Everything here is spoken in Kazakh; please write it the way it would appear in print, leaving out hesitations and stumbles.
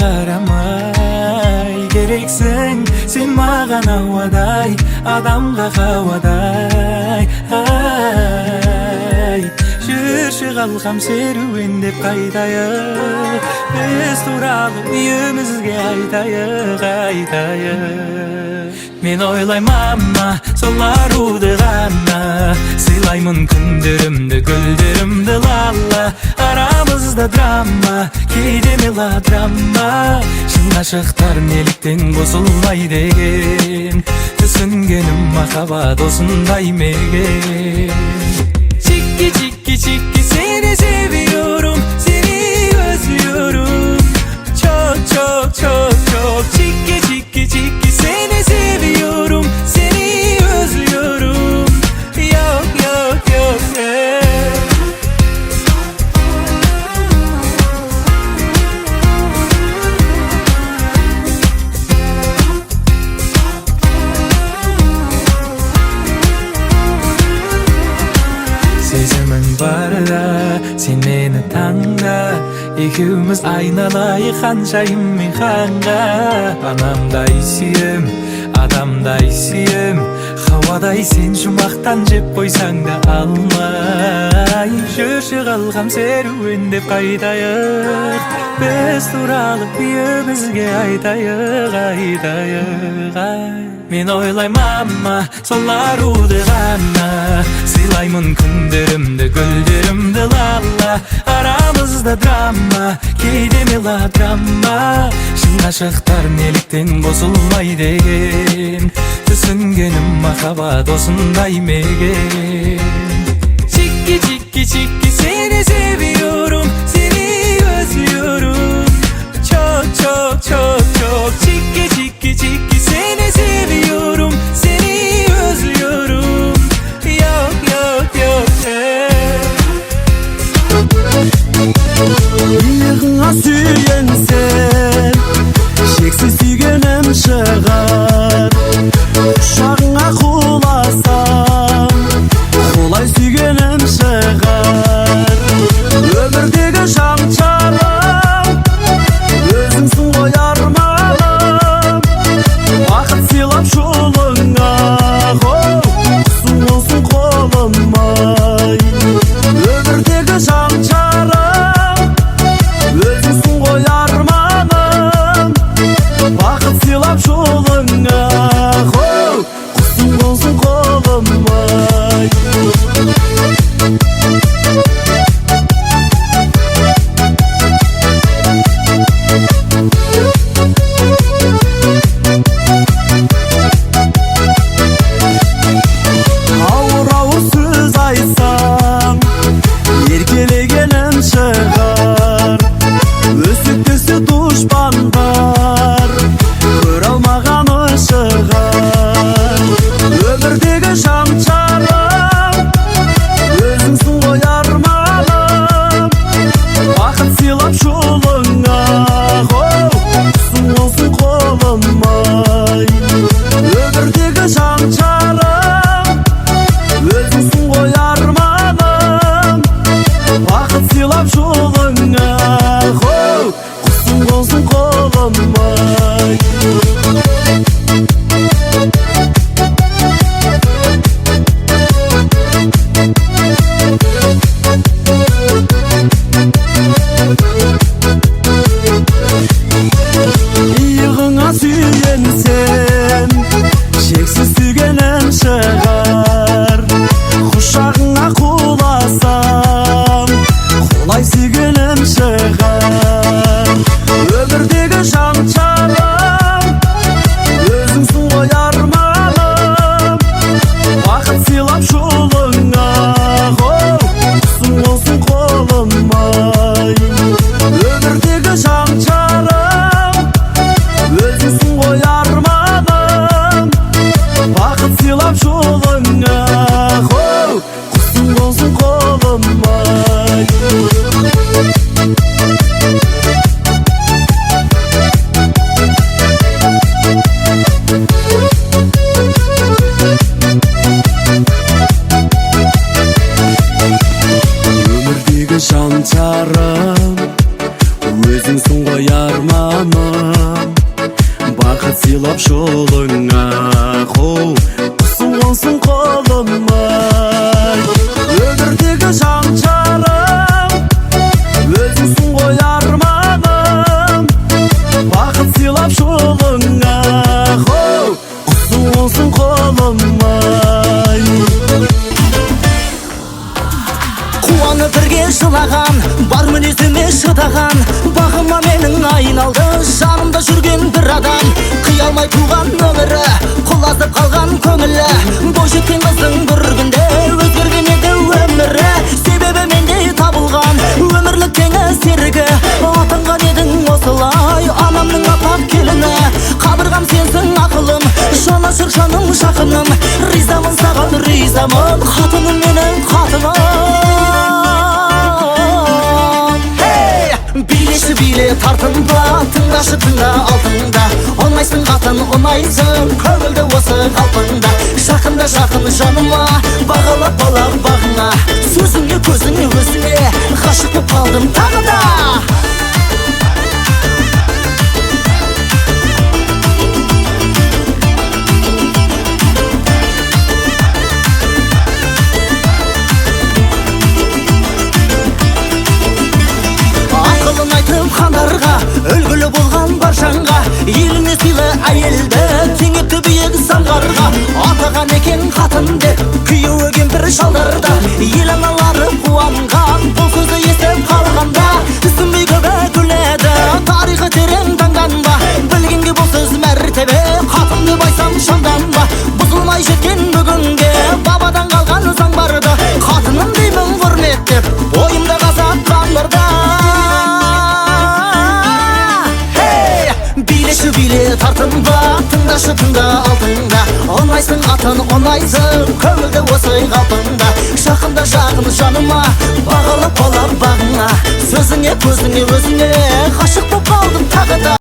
qaramay, gereksen sen mağan havaday, adamga havaday. Жүрші қалғам серуен деп қайтайық, біз туралы үйімізге айтайық. Мен ойлайм ама, сол аруды ғана, сыйлаймын күндерімді, гүлдерімді лала. Арамызда драма, кейде мелодрама, шын ғашықтар неліктен қосылмай деген, түсінгенім махаббат осындай мекен. Çiki çiki çiki seni seviyorum, seni özlüyorum. Çok çok çok çok çiki çiki çiki seni seviyorum, seni özlüyorum. Yok yok yok Сезімің барда, сен мені таңда, екеуміз айналайық ханшайым мен ханға. Анамдай сүйем, адамдай сүйем, хауадай сен жұмақтан жеп қойсаң да алмай. Жүрші қалғам серуен деп қайтайық, біз туралы үйімізге айтайық. Мен ойлайм ама, сол аруды ғана, сыйлаймын күндерімді, гүлдерімді лала. Арамызда драма, кейде мелодрама, шын ғашықтар неліктен қосылмай деген, түсінгенім махаббат осындай мекен. Çiki çiki çiki seni seviyorum, seni özlüyorum. Çok çok çok çok çiki çiki çiki seni seviyorum, seni özlüyorum. Yok yok yok Иығыңа сүйенсем, шексіз сүйгенім шығар. Құшағыңа құласам, құлай сүйгенім шығар. Өмірдегі жан жарым, өзіңсің ғой арманым. Бақыт сыйлап жолыңа, құсың болсын қолым-ай. Өмірдегі жан жарым, өзіңсің ғой арманым. Бақыт сыйлап жолыңа. сыйлап жолыңа, құсы болсын қолыма. Өмірдегі жан жарым, өзіңсің ғой арманым. Бақыт сыйлап жолыңа, құсы болсын қолыма. Қуанып бірге жылаған, бар мінезіме шыдаған, бағыма менің айналды жанымда жүрген бір адам. Қия алмай туған өмірі, құлазып қалған көңілі, бойжеткен қыздың бір күнде өзгерген еді өмірі. Себебі менде табылған өмірлік теңі серігі, атанған едің осылай анамның аппақ келіні. Қабырғам сенсің ақылым, жанашыр жаным жақыным, ризамын саған ризамын, қатыным менің қатыным. Билеші биле тартынба, тыңдашы тыңда алтында. Оңайсың қатын оңайсың, көңілді осы қалпында. Жақында жақын жаныма, бағалап балап бағыңа. Сөзіңе көзіңе өзіңе, ғашық боп қалдым тағы да. Хандарға, үлгілі болған бар жанға, еліне сыйлы әйелді теңепті биік самғарға. Атаған екен қатын деп күйеуі кемпір шалдарда, ел аналары қуанған бұл сөзді естіп қалғанда. Түсінбей көбі күледі, тарихы терең таңданба, білгенге бұл сөз мәртебе, қатын деп айтсам шамданба. Бұзылмай жеткен бүгінге бабадан қалған заң барды, қатыным деймін құрметтеп ойымда қазақ қамырда. Билеші биле тартынба, тыңдашы тыңда алтында. Оңайсың қатын оңайсың, көңілді осы қалпында. Жақында жақын жаныма, бағалап балап бағыңа. Сөзіңе көзіңе өзіңе, ғашық боп қалдым тағы да.